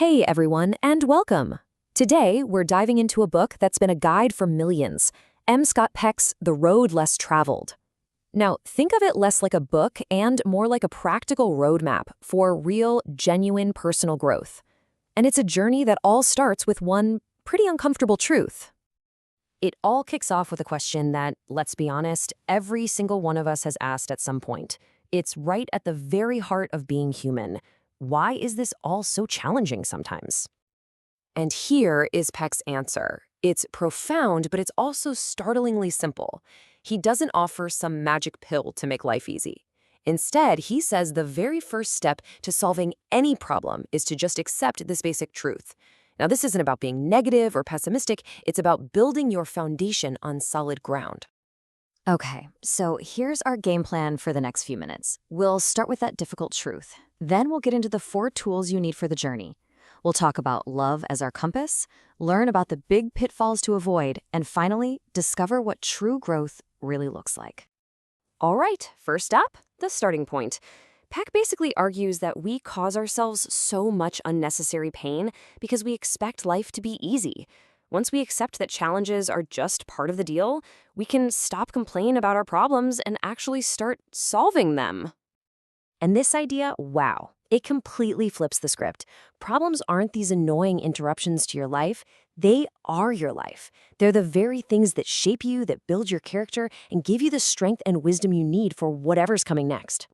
Hey everyone, and welcome! Today, we're diving into a book that's been a guide for millions, M. Scott Peck's The Road Less Traveled. Now, think of it less like a book and more like a practical roadmap for real, genuine personal growth. And it's a journey that all starts with one pretty uncomfortable truth. It all kicks off with a question that, let's be honest, every single one of us has asked at some point. It's right at the very heart of being human. Why is this all so challenging sometimes? And here is Peck's answer. It's profound, but it's also startlingly simple. He doesn't offer some magic pill to make life easy. Instead, he says the very first step to solving any problem is to just accept this basic truth. Now, this isn't about being negative or pessimistic. It's about building your foundation on solid ground. Okay, so here's our game plan for the next few minutes. We'll start with that difficult truth. Then we'll get into the 4 tools you need for the journey. We'll talk about love as our compass, learn about the big pitfalls to avoid, and finally, discover what true growth really looks like. All right, first up, the starting point. Peck basically argues that we cause ourselves so much unnecessary pain because we expect life to be easy. Once we accept that challenges are just part of the deal, we can stop complaining about our problems and actually start solving them. And this idea, wow, it completely flips the script. Problems aren't these annoying interruptions to your life. They are your life. They're the very things that shape you, that build your character, and give you the strength and wisdom you need for whatever's coming next.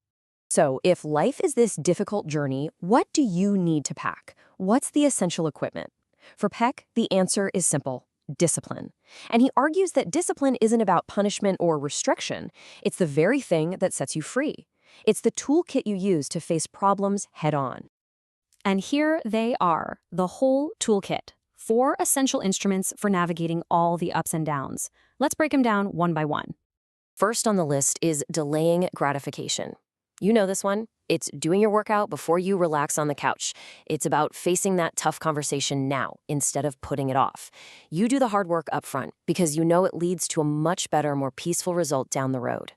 So, if life is this difficult journey, what do you need to pack? What's the essential equipment? For Peck, the answer is simple: discipline. And he argues that discipline isn't about punishment or restriction. It's the very thing that sets you free. It's the toolkit you use to face problems head-on. And here they are, the whole toolkit. 4 essential instruments for navigating all the ups and downs. Let's break them down one by one. First on the list is delaying gratification. You know this one. It's doing your workout before you relax on the couch. It's about facing that tough conversation now instead of putting it off. You do the hard work up front because you know it leads to a much better, more peaceful result down the road.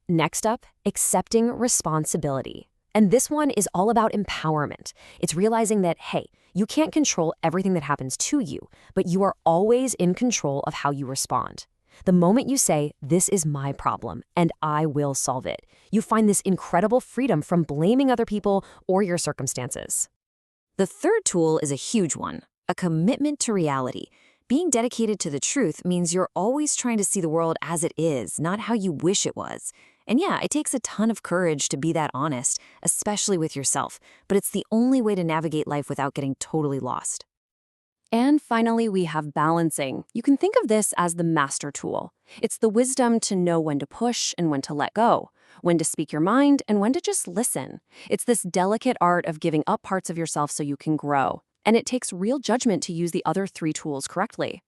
Next up, accepting responsibility. And this one is all about empowerment. It's realizing that, hey, you can't control everything that happens to you, but you are always in control of how you respond. The moment you say, this is my problem, and I will solve it, you find this incredible freedom from blaming other people or your circumstances. The third tool is a huge one, a commitment to reality. Being dedicated to the truth means you're always trying to see the world as it is, not how you wish it was. And yeah, it takes a ton of courage to be that honest, especially with yourself, but it's the only way to navigate life without getting totally lost. And finally, we have balancing. You can think of this as the master tool. It's the wisdom to know when to push and when to let go, when to speak your mind and when to just listen. It's this delicate art of giving up parts of yourself so you can grow. And it takes real judgment to use the other 3 tools correctly.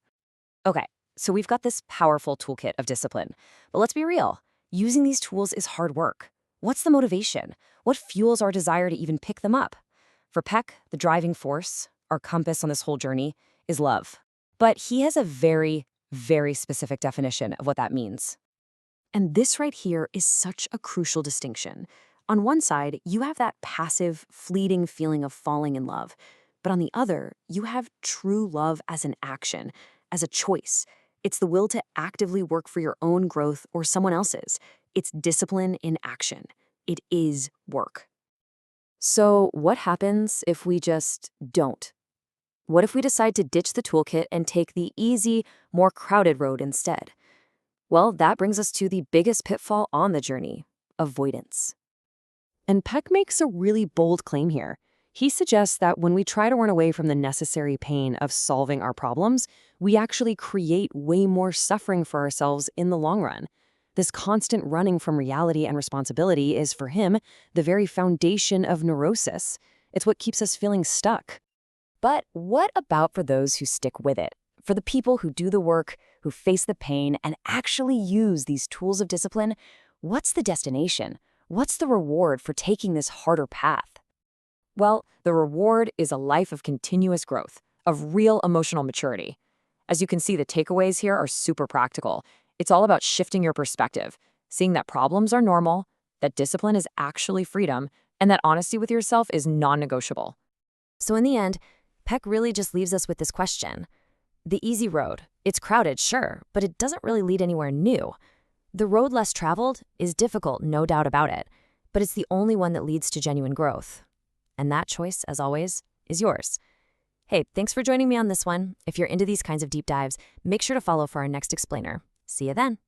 Okay, so we've got this powerful toolkit of discipline. But let's be real. Using these tools is hard work. What's the motivation? What fuels our desire to even pick them up? For Peck, the driving force, our compass on this whole journey, is love. But he has a very, very specific definition of what that means. And this right here is such a crucial distinction. On one side, you have that passive, fleeting feeling of falling in love. But on the other, you have true love as an action, as a choice. It's the will to actively work for your own growth or someone else's. It's discipline in action. It is work. So what happens if we just don't? What if we decide to ditch the toolkit and take the easy, more crowded road instead? Well, that brings us to the biggest pitfall on the journey: avoidance. And Peck makes a really bold claim here. He suggests that when we try to run away from the necessary pain of solving our problems, we actually create way more suffering for ourselves in the long run. This constant running from reality and responsibility is, for him, the very foundation of neurosis. It's what keeps us feeling stuck. But what about for those who stick with it? For the people who do the work, who face the pain, and actually use these tools of discipline, what's the destination? What's the reward for taking this harder path? Well, the reward is a life of continuous growth, of real emotional maturity. As you can see, the takeaways here are super practical. It's all about shifting your perspective, seeing that problems are normal, that discipline is actually freedom, and that honesty with yourself is non-negotiable. So in the end, Peck really just leaves us with this question. The easy road, it's crowded, sure, but it doesn't really lead anywhere new. The road less traveled is difficult, no doubt about it, but it's the only one that leads to genuine growth. And that choice, as always, is yours. Hey, thanks for joining me on this one. If you're into these kinds of deep dives, make sure to follow for our next explainer. See you then.